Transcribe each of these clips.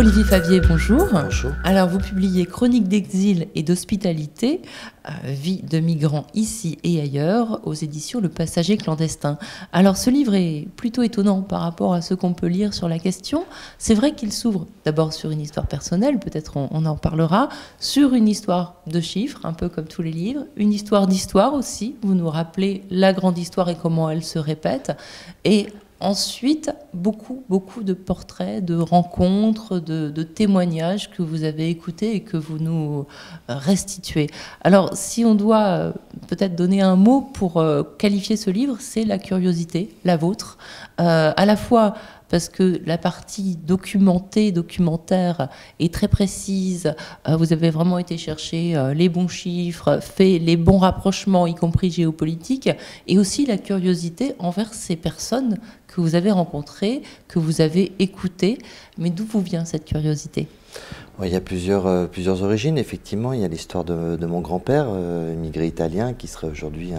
Olivier Favier, bonjour. Bonjour. Alors, vous publiez Chroniques d'exil et d'hospitalité, vie de migrants ici et ailleurs, aux éditions Le Passager clandestin. Alors, ce livre est plutôt étonnant par rapport à ce qu'on peut lire sur la question. C'est vrai qu'il s'ouvre d'abord sur une histoire personnelle, peut-être on en parlera, sur une histoire de chiffres, un peu comme tous les livres, une histoire d'histoire aussi. Vous nous rappelez la grande histoire et comment elle se répète. Et ensuite, beaucoup de portraits, de rencontres, de témoignages que vous avez écoutés et que vous nous restituez. Alors, si on doit peut-être donner un mot pour qualifier ce livre, c'est la curiosité, la vôtre, à la fois parce que la partie documentée, documentaire est très précise. Vous avez vraiment été chercher les bons chiffres, fait les bons rapprochements, y compris géopolitiques, et aussi la curiosité envers ces personnes que vous avez rencontrées, que vous avez écoutées. Mais d'où vous vient cette curiosité ? Il y a plusieurs origines. Effectivement, il y a l'histoire de mon grand-père, immigré italien, qui serait aujourd'hui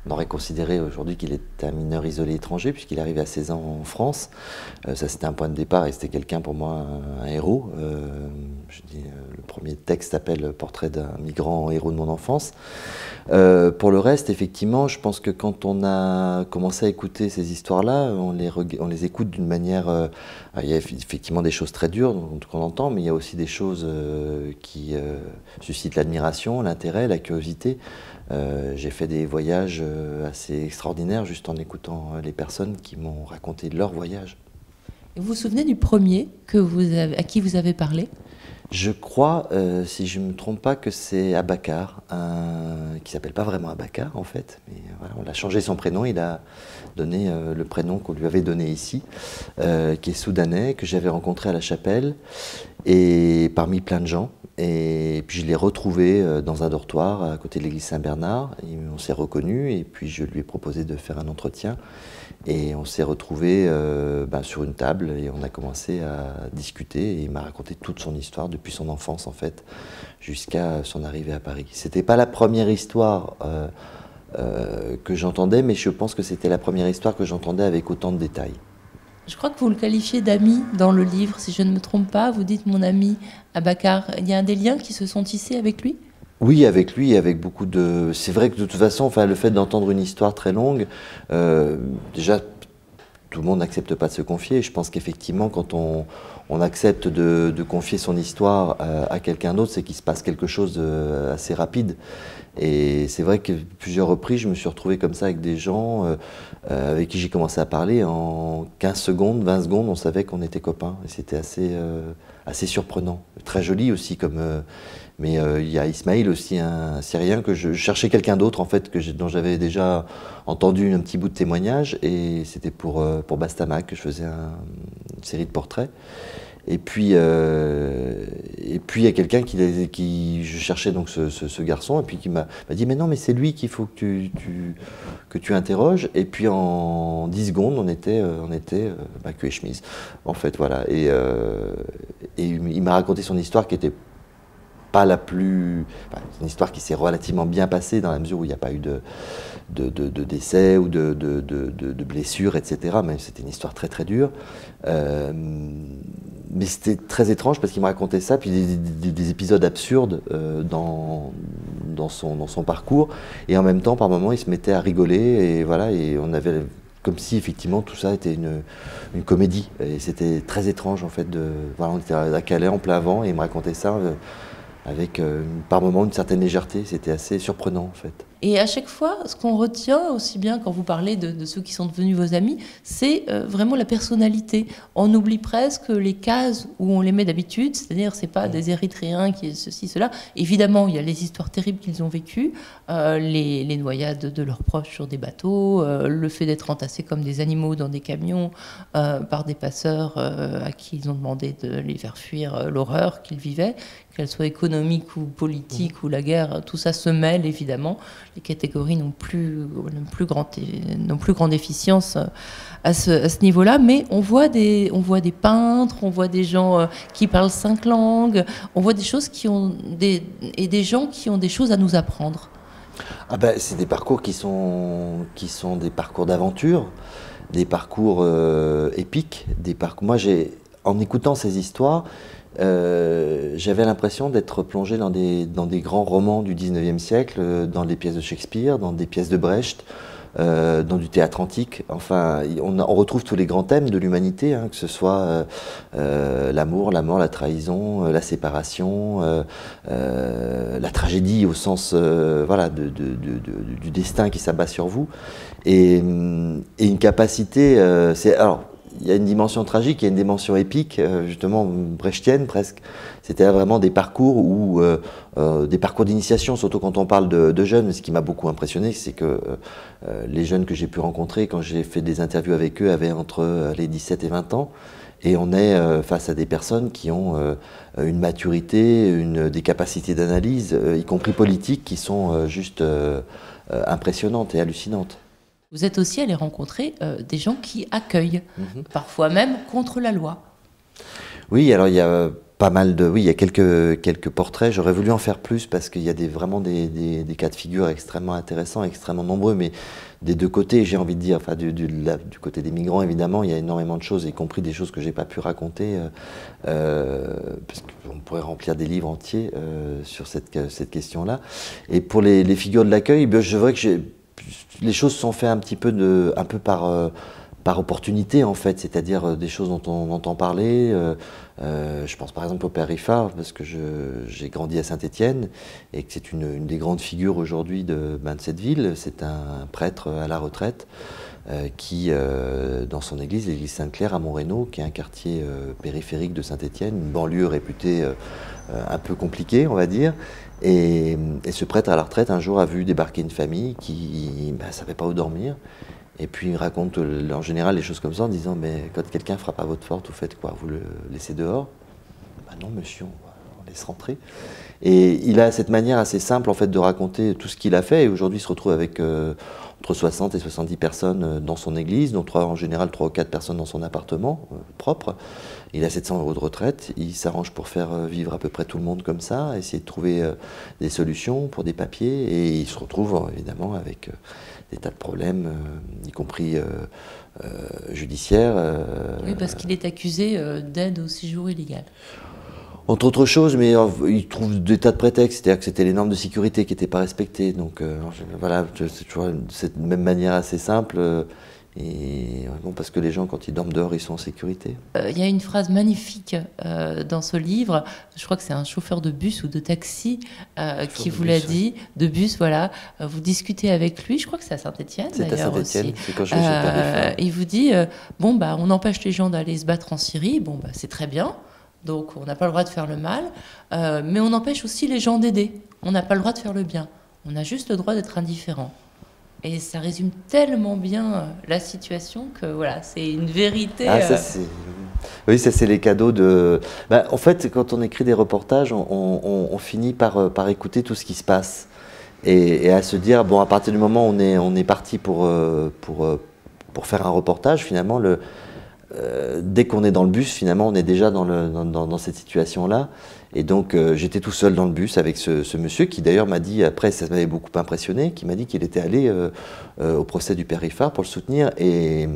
on aurait considéré aujourd'hui qu'il était un mineur isolé étranger, puisqu'il est arrivé à 16 ans en France. Ça, c'était un point de départ et c'était quelqu'un, pour moi, un héros. Le premier texte s'appelle « Portrait d'un migrant, héros de mon enfance ». Pour le reste, effectivement, je pense que quand on a commencé à écouter ces histoires-là, on les écoute d'une manière... il y a effectivement des choses très dures qu'on entend, mais il y a aussi des choses qui suscitent l'admiration, l'intérêt, la curiosité. J'ai fait des voyages assez extraordinaires juste en écoutant les personnes qui m'ont raconté leur voyage. Vous vous souvenez du premier à qui vous avez parlé ? Je crois, si je ne me trompe pas, que c'est Abacar, qui s'appelle pas vraiment Abacar en fait, mais voilà, on a changé son prénom, il a donné le prénom qu'on lui avait donné ici, qui est soudanais, que j'avais rencontré à la chapelle, et parmi plein de gens. Et puis je l'ai retrouvé dans un dortoir à côté de l'église Saint-Bernard. On s'est reconnus et puis je lui ai proposé de faire un entretien. Et on s'est retrouvés sur une table et on a commencé à discuter. Et il m'a raconté toute son histoire depuis son enfance en fait, jusqu'à son arrivée à Paris. C'était pas la première histoire que j'entendais, mais je pense que c'était la première histoire que j'entendais avec autant de détails. Je crois que vous le qualifiez d'ami dans le livre, si je ne me trompe pas. Vous dites mon ami Abacar. Il y a des liens qui se sont tissés avec lui ? Oui, avec lui, avec beaucoup de... C'est vrai que de toute façon, le fait d'entendre une histoire très longue, déjà, tout le monde n'accepte pas de se confier. Je pense qu'effectivement, quand on accepte de confier son histoire à quelqu'un d'autre, c'est qu'il se passe quelque chose assez rapide. Et c'est vrai que plusieurs reprises, je me suis retrouvé comme ça avec des gens avec qui j'ai commencé à parler. En 15 secondes, 20 secondes, on savait qu'on était copains. Et c'était assez surprenant. Très joli aussi comme... mais il y a Ismaël aussi, un Syrien, que je cherchais quelqu'un d'autre en fait, dont j'avais déjà entendu un petit bout de témoignage. Et c'était pour Bastamac que je faisais une série de portraits. Et puis il y a quelqu'un qui je cherchais donc ce garçon et puis qui m'a dit mais non mais c'est lui qu'il faut que tu interroges. Et puis en 10 secondes on était cul et chemise en fait, voilà. Et il m'a raconté son histoire qui était pas la plus... c'est une histoire qui s'est relativement bien passée dans la mesure où il n'y a pas eu de décès ou de blessures, etc. Mais c'était une histoire très très dure. Mais c'était très étrange parce qu'il me racontait ça, puis des épisodes absurdes dans son parcours. Et en même temps, par moments, il se mettait à rigoler. Et voilà, et on avait... comme si effectivement tout ça était une comédie. Et c'était très étrange en fait. Voilà, on était à Calais en plein vent et il me racontait ça avec par moments une certaine légèreté. C'était assez surprenant en fait. Et à chaque fois, ce qu'on retient, aussi bien quand vous parlez de ceux qui sont devenus vos amis, c'est vraiment la personnalité. On oublie presque les cases où on les met d'habitude, c'est-à-dire c'est pas des Érythréens qui ceci, cela. Évidemment, il y a les histoires terribles qu'ils ont vécues, les noyades de leurs proches sur des bateaux, le fait d'être entassés comme des animaux dans des camions par des passeurs à qui ils ont demandé de les faire fuir l'horreur qu'ils vivaient, qu'elle soit économique ou politique ou la guerre, tout ça se mêle évidemment. Les catégories n'ont plus grande efficience à ce niveau-là, mais on voit des peintres, on voit des gens qui parlent 5 langues, on voit des choses et des gens qui ont des choses à nous apprendre. Ah ben, c'est des parcours qui sont des parcours d'aventure, des parcours épiques, moi en écoutant ces histoires, j'avais l'impression d'être plongé dans des grands romans du 19e siècle, dans des pièces de Shakespeare, dans des pièces de Brecht, dans du théâtre antique. Enfin, on retrouve tous les grands thèmes de l'humanité, hein, que ce soit l'amour, la mort, la trahison, la séparation, la tragédie au sens voilà, du destin qui s'abat sur vous. Et une capacité... alors, il y a une dimension tragique, il y a une dimension épique, justement brechtienne presque. C'était vraiment des parcours des parcours d'initiation, surtout quand on parle de jeunes. Ce qui m'a beaucoup impressionné, c'est que les jeunes que j'ai pu rencontrer, quand j'ai fait des interviews avec eux, avaient entre les 17 et 20 ans. Et on est face à des personnes qui ont une maturité, des capacités d'analyse, y compris politiques, qui sont juste impressionnantes et hallucinantes. Vous êtes aussi allé rencontrer des gens qui accueillent, parfois même contre la loi. Oui, alors il y a pas mal de... Oui, il y a quelques portraits. J'aurais voulu en faire plus parce qu'il y a vraiment des cas de figure extrêmement intéressants, extrêmement nombreux, mais des deux côtés, j'ai envie de dire. Enfin, du côté des migrants, évidemment, il y a énormément de choses, y compris des choses que je n'ai pas pu raconter, parce qu'on pourrait remplir des livres entiers sur cette question-là. Et pour les figures de l'accueil, je vois que les choses sont faites un peu par opportunité, en fait, c'est-à-dire des choses dont on entend parler. Je pense par exemple au Père Riffard, parce que j'ai grandi à Saint-Étienne et que c'est une des grandes figures aujourd'hui de cette ville. C'est un prêtre à la retraite qui, dans son église, l'église Sainte-Claire à Montreuil, qui est un quartier périphérique de Saint-Étienne, une banlieue réputée un peu compliquée, on va dire. Et ce prêtre à la retraite, un jour, a vu débarquer une famille qui ne savait pas où dormir. Et puis il raconte en général les choses comme ça en disant « Mais quand quelqu'un frappe à votre porte, vous faites quoi? Vous le laissez dehors ?»« Ben non, monsieur, on laisse rentrer. » Et il a cette manière assez simple en fait de raconter tout ce qu'il a fait. Et aujourd'hui, il se retrouve avec entre 60 et 70 personnes dans son église, dont en général 3 ou 4 personnes dans son appartement propre. Il a 700 € de retraite. Il s'arrange pour faire vivre à peu près tout le monde comme ça, essayer de trouver des solutions pour des papiers. Et il se retrouve évidemment avec des tas de problèmes, y compris judiciaires. Oui, parce qu'il est accusé d'aide au séjour illégal. Entre autres choses, mais il trouve des tas de prétextes, c'est-à-dire que c'était les normes de sécurité qui n'étaient pas respectées. Donc voilà, c'est toujours cette même manière assez simple. Et bon, parce que les gens, quand ils dorment dehors, ils sont en sécurité. Il y a une phrase magnifique dans ce livre, je crois que c'est un chauffeur de bus ou de taxi qui vous l'a dit, de bus, voilà. Vous discutez avec lui, je crois que c'est à Saint-Étienne d'ailleurs. C'est à Saint-Étienne, c'est quand je suis pas il vous dit, bon, bah, on empêche les gens d'aller se battre en Syrie, bon, bah, c'est très bien. Donc on n'a pas le droit de faire le mal, mais on empêche aussi les gens d'aider. On n'a pas le droit de faire le bien. On a juste le droit d'être indifférent. Et ça résume tellement bien la situation que voilà, c'est une vérité. Ah, ça c'est... Oui, ça c'est les cadeaux de... en fait, quand on écrit des reportages, on finit par écouter tout ce qui se passe. Et à se dire, bon, à partir du moment où on est parti pour faire un reportage, finalement, dès qu'on est dans le bus, finalement, on est déjà dans cette situation-là. Et donc, j'étais tout seul dans le bus avec ce monsieur qui, d'ailleurs, m'a dit, après, ça m'avait beaucoup impressionné, qui m'a dit qu'il était allé au procès du Père Riffard pour le soutenir. Et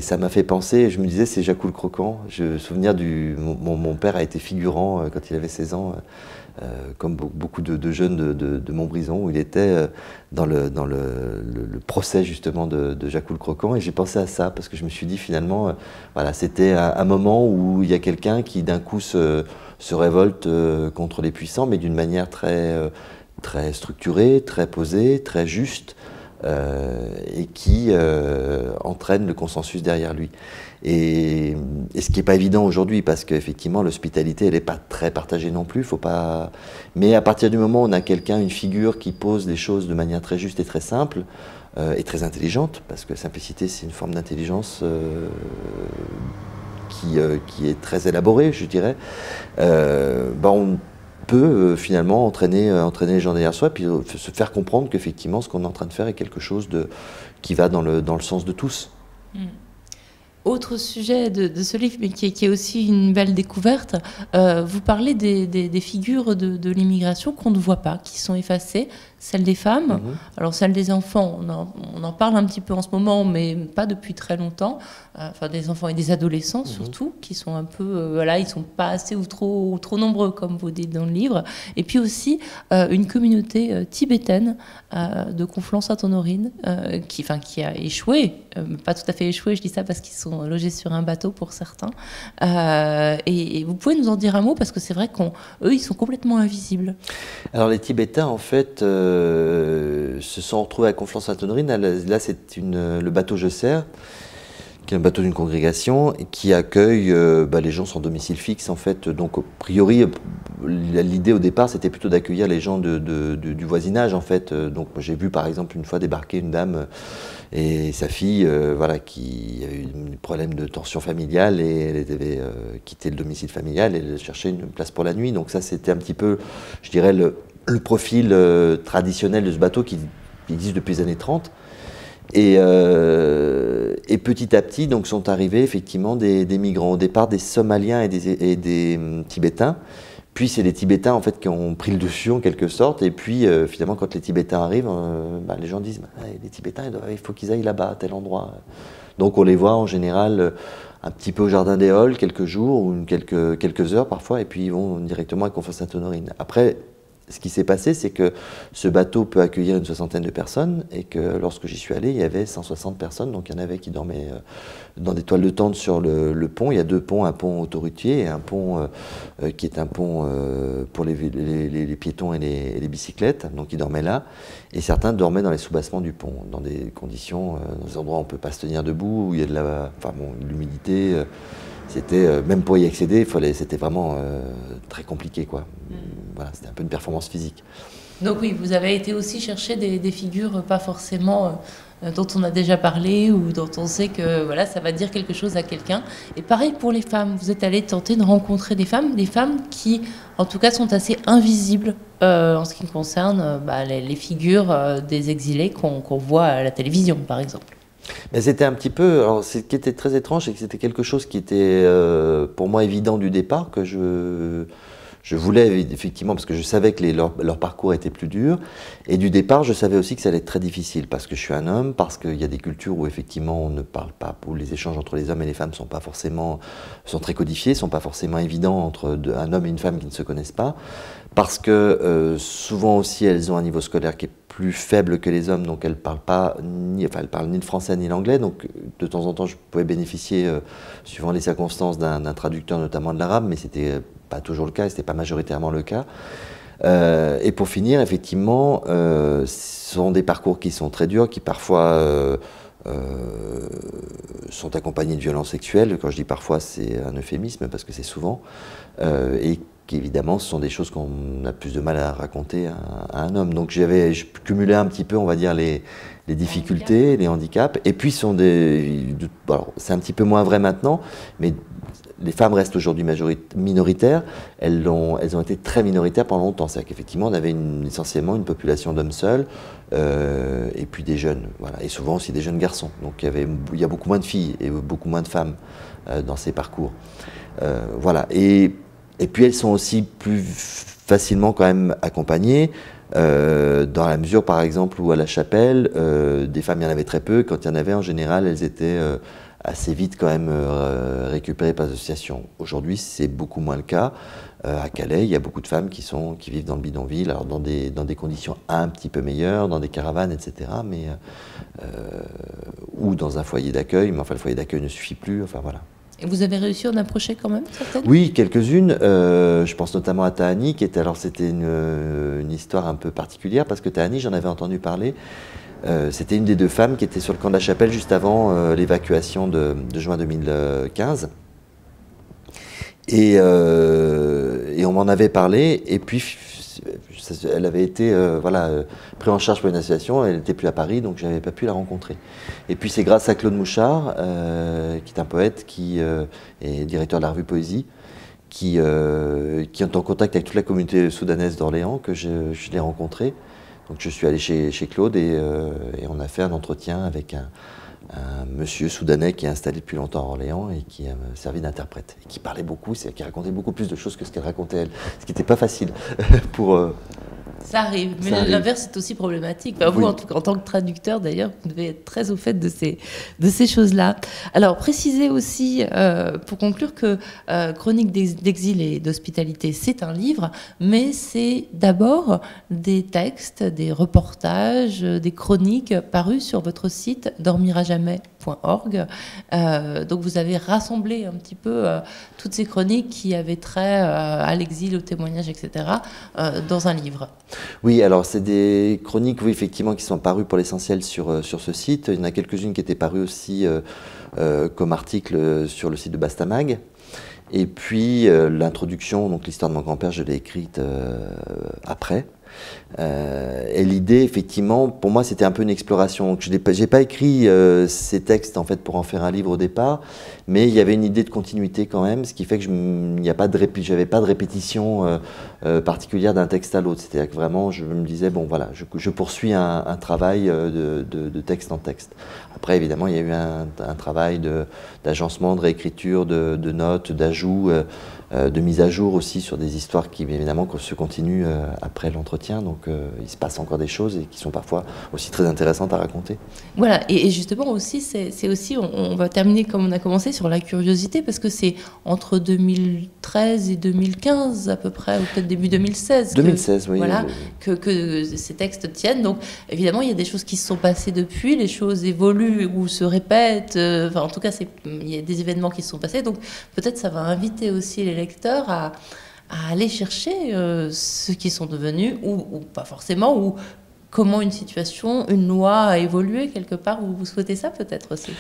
ça m'a fait penser, je me disais, c'est Jacou le Croquant. Je me souviens mon père a été figurant quand il avait 16 ans, comme beaucoup de jeunes de Montbrison, où il était dans le procès justement de Jacou le Croquant. Et j'ai pensé à ça, parce que je me suis dit finalement, voilà, c'était un moment où il y a quelqu'un qui d'un coup se révolte contre les puissants, mais d'une manière très structurée, très posée, très juste, et qui entraîne le consensus derrière lui. Et ce qui n'est pas évident aujourd'hui, parce qu'effectivement, l'hospitalité, elle n'est pas très partagée non plus. Faut pas... Mais à partir du moment où on a quelqu'un, une figure qui pose les choses de manière très juste et très simple, et très intelligente, parce que la simplicité, c'est une forme d'intelligence qui est très élaborée, je dirais, on peut finalement entraîner les gens derrière soi, puis se faire comprendre qu'effectivement, ce qu'on est en train de faire est quelque chose qui va dans le sens de tous. Autre sujet de ce livre, mais qui est aussi une belle découverte, vous parlez des figures de l'immigration qu'on ne voit pas, qui sont effacées. celle des femmes. Alors celle des enfants, on en parle un petit peu en ce moment, mais pas depuis très longtemps. Enfin, des enfants et des adolescents surtout, qui sont un peu, voilà, ils sont pas assez ou trop nombreux, comme vous dites dans le livre. Et puis aussi une communauté tibétaine de Conflans-Sainte-Honorine, qui a échoué, pas tout à fait échoué, je dis ça parce qu'ils sont logés sur un bateau pour certains. Et vous pouvez nous en dire un mot, parce que c'est vrai qu'eux, ils sont complètement invisibles. Alors les Tibétains, en fait, se sont retrouvés à Conflans-Sainte-Honorine. Là, c'est le bateau Gesser, qui est un bateau d'une congrégation qui accueille les gens sans domicile fixe, en fait. Donc, a priori, l'idée au départ, c'était plutôt d'accueillir les gens du voisinage, en fait. Donc, j'ai vu, par exemple, une fois débarquer une dame et sa fille, qui a eu des problèmes de tension familiale, et elle devait quitter le domicile familial et chercher une place pour la nuit. Donc ça, c'était un petit peu, je dirais, le profil traditionnel de ce bateau qui existe depuis les années 30. Et petit à petit, donc, sont arrivés effectivement des migrants. Au départ, des Somaliens et des Tibétains. Puis c'est les Tibétains en fait qui ont pris le dessus en quelque sorte. Et puis finalement, quand les Tibétains arrivent, les gens disent les Tibétains, il faut qu'ils aillent là-bas, à tel endroit. Donc on les voit en général un petit peu au Jardin des Halles, quelques jours ou quelques heures parfois, et puis ils vont directement à Conflans-Sainte-Honorine. Après, ce qui s'est passé, c'est que ce bateau peut accueillir une 60aine de personnes, et que lorsque j'y suis allé, il y avait 160 personnes, donc il y en avait qui dormaient dans des toiles de tente sur le pont. Il y a deux ponts, un pont autoroutier et un pont qui est un pont pour les piétons et les bicyclettes, donc ils dormaient là, et certains dormaient dans les soubassements du pont, dans des conditions, dans des endroits où on ne peut pas se tenir debout, où il y a de l'humidité. C'était, même pour y accéder, c'était vraiment très compliqué, quoi. Voilà, c'était un peu une performance physique. Donc oui, vous avez été aussi chercher des figures pas forcément dont on a déjà parlé, ou dont on sait que voilà, ça va dire quelque chose à quelqu'un. Et pareil pour les femmes, vous êtes allé tenter de rencontrer des femmes qui, en tout cas, sont assez invisibles en ce qui concerne les figures des exilés qu'on voit à la télévision, par exemple. Mais c'était un petit peu, alors ce qui était très étrange, c'est que c'était quelque chose qui était pour moi évident du départ, que je voulais effectivement, parce que je savais que leur parcours était plus dur, et du départ je savais aussi que ça allait être très difficile, parce que je suis un homme, parce qu'il y a des cultures où effectivement on ne parle pas, où les échanges entre les hommes et les femmes sont très codifiés, sont pas forcément évidents entre un homme et une femme qui ne se connaissent pas, parce que souvent aussi elles ont un niveau scolaire qui est plus faible que les hommes, donc elles parlent ni le français ni l'anglais, donc de temps en temps je pouvais bénéficier, suivant les circonstances, d'un traducteur, notamment de l'arabe, mais c'était pas toujours le cas, et c'était pas majoritairement le cas. Et pour finir, effectivement, ce sont des parcours qui sont très durs, qui parfois sont accompagnés de violences sexuelles. Quand je dis parfois, c'est un euphémisme, parce que c'est souvent, et qu'évidemment, ce sont des choses qu'on a plus de mal à raconter à un homme. Donc je cumulais un petit peu, on va dire, les difficultés, les handicaps, et puis c'est un petit peu moins vrai maintenant, mais les femmes restent aujourd'hui minoritaires. Elles ont été très minoritaires pendant longtemps. C'est-à-dire qu'effectivement, on avait essentiellement une population d'hommes seuls, et puis des jeunes, voilà, et souvent aussi des jeunes garçons. Donc il y a beaucoup moins de filles et beaucoup moins de femmes dans ces parcours. Voilà. Et puis elles sont aussi plus facilement quand même accompagnées, dans la mesure par exemple où à la chapelle, des femmes il y en avait très peu, quand il y en avait en général elles étaient assez vite quand même récupérées par l'association. Aujourd'hui c'est beaucoup moins le cas. À Calais il y a beaucoup de femmes qui vivent dans le bidonville, alors dans des conditions un petit peu meilleures, dans des caravanes, etc. Mais, ou dans un foyer d'accueil, mais enfin le foyer d'accueil ne suffit plus, enfin voilà. Et vous avez réussi à en approcher quand même, certaines ? Oui, quelques-unes. Je pense notamment à Tahani, c'était une histoire un peu particulière, parce que Tahani, j'en avais entendu parler. C'était une des deux femmes qui était sur le camp de la Chapelle juste avant l'évacuation de juin 2015. Et on m'en avait parlé, et puis elle avait été prise en charge par une association, elle n'était plus à Paris, donc je n'avais pas pu la rencontrer. Et puis c'est grâce à Claude Mouchard, qui est un poète, qui est directeur de la revue Poésie, qui est en contact avec toute la communauté soudanaise d'Orléans, que je l'ai rencontré. Donc je suis allé chez Claude, et on a fait un entretien avec un monsieur soudanais qui est installé depuis longtemps à Orléans et qui a servi d'interprète, et qui parlait beaucoup, qui racontait beaucoup plus de choses que ce qu'elle racontait elle, ce qui n'était pas facile pour Ça arrive, mais l'inverse est aussi problématique. Enfin, vous, en tant que traducteur, d'ailleurs, vous devez être très au fait de ces choses-là. Alors, précisez aussi, pour conclure, que Chroniques d'exil et d'hospitalité, c'est un livre, mais c'est d'abord des textes, des reportages, des chroniques parus sur votre site dormirajamais.org. Donc, vous avez rassemblé un petit peu toutes ces chroniques qui avaient trait à l'exil, au témoignage, etc., dans un livre. Oui, alors c'est des chroniques, oui, effectivement, qui sont parues pour l'essentiel sur ce site. Il y en a quelques-unes qui étaient parues aussi comme articles sur le site de Bastamag. Et puis l'introduction, donc l'histoire de mon grand-père, je l'ai écrite après. Et l'idée, effectivement, pour moi, c'était un peu une exploration. Je n'ai pas écrit ces textes en fait pour en faire un livre au départ, mais il y avait une idée de continuité quand même, ce qui fait que j'avais pas de répétition particulière d'un texte à l'autre. C'est-à-dire que vraiment, je me disais bon, voilà, je poursuis un travail de texte en texte. Après, évidemment, il y a eu un travail d'agencement, de réécriture, de notes, d'ajouts. De mise à jour aussi sur des histoires qui évidemment se continuent après l'entretien, donc il se passe encore des choses et qui sont parfois aussi très intéressantes à raconter. Voilà, et justement aussi, c'est aussi, on va terminer comme on a commencé sur la curiosité, parce que c'est entre 2013 et 2015 à peu près, ou peut-être début 2016. 2016, oui. Voilà, que ces textes tiennent, donc évidemment il y a des choses qui se sont passées depuis, les choses évoluent ou se répètent, enfin en tout cas il y a des événements qui se sont passés, donc peut-être ça va inviter aussi les lecteurs à aller chercher ceux qui sont devenus, ou pas forcément, ou comment une situation, une loi a évolué quelque part. Vous souhaitez ça peut-être aussi?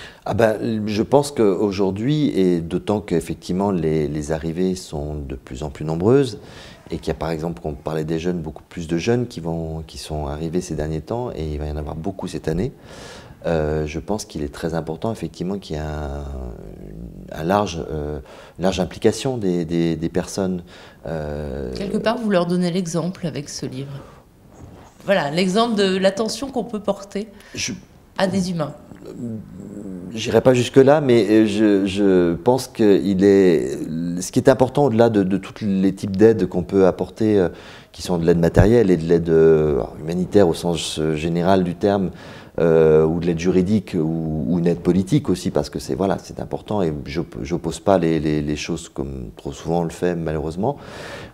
Je pense qu'aujourd'hui, et d'autant qu'effectivement les arrivées sont de plus en plus nombreuses, et qu'il y a par exemple, quand on parlait des jeunes, beaucoup plus de jeunes qui sont arrivés ces derniers temps, et il va y en avoir beaucoup cette année. Je pense qu'il est très important effectivement qu'il y ait une large implication des personnes. Quelque part, vous leur donnez l'exemple avec ce livre. Voilà, l'exemple de l'attention qu'on peut porter à des humains. J'irai pas jusque-là, mais je pense que ce qui est important au-delà de tous les types d'aides qu'on peut apporter, qui sont de l'aide matérielle et de l'aide humanitaire au sens général du terme, ou de l'aide juridique ou une aide politique aussi, parce que c'est important et je n'oppose pas les choses comme trop souvent on le fait malheureusement.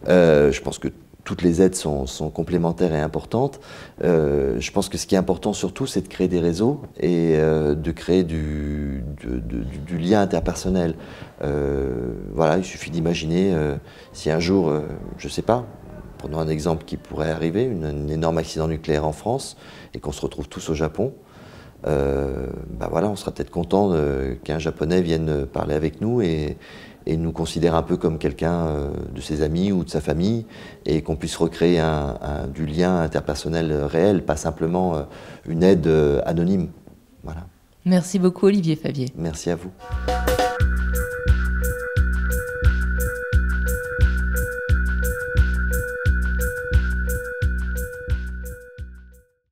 Je pense que toutes les aides sont complémentaires et importantes. Je pense que ce qui est important surtout, c'est de créer des réseaux et de créer du lien interpersonnel. Il suffit d'imaginer si un jour, je ne sais pas, prenons un exemple qui pourrait arriver, un énorme accident nucléaire en France et qu'on se retrouve tous au Japon. On sera peut-être content qu'un Japonais vienne parler avec nous et nous considère un peu comme quelqu'un de ses amis ou de sa famille, et qu'on puisse recréer du lien interpersonnel réel, pas simplement une aide anonyme. Voilà. Merci beaucoup Olivier Favier. Merci à vous.